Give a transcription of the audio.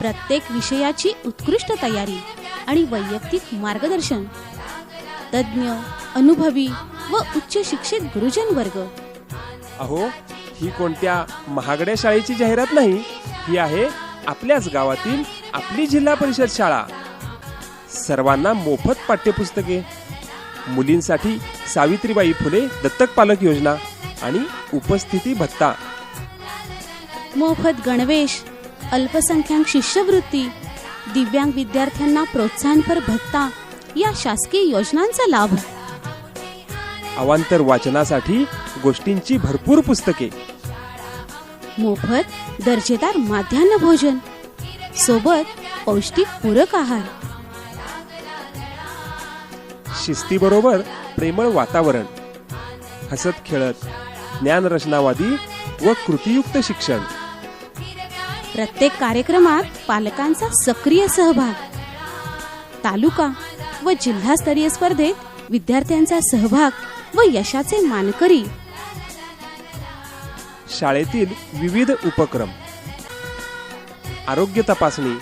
प्रत्येक विषयाची उत्कृष्ट तयारी आणि वैयक्तिक मार्गदर्शन, तज्ज्ञ, अनुभवी व उच्च शिक्षित गुरुजन वर्ग. अहो, ही कोणत्या महागड्या शाळेची जाहिरात नाही, ही आहे आपल्याच गावातील आपली जिल्हा परिषद शाळा. सर्वांना मोफत पाठ्यपुस्तके, मुलींसाठी सावित्रीबाई फुले दत्तक पालक योजना आणि उपस्थिती भत्ता, मोफत गणवेश, अल्पसंख्याक शिष्यवृत्ती, दिव्यांग विद्यार्थ्यांना प्रोत्साहनपर भत्ता या शासकीय योजनांचा लाभ. अवांतर वाचनासाठी गोष्टींची भरपूर पुस्तके, मोफत दर्जेदार माध्यान्ह भोजन, सोबत पौष्टिक पूरक आहार. शिस्तीबरोबर प्रेमळ वातावरण, हसत खेळत ज्ञानरचनावादी व कृतीयुक्त शिक्षण. प्रत्येक कार्यक्रमात पालकांचा सक्रिय सहभाग. तालुका व जिल्हास्तरीय स्पर्धेत विद्यार्थ्यांचा सहभाग व यशाचे मानकरी. शाळेतील विविध उपक्रम, आरोग्य तपासणी,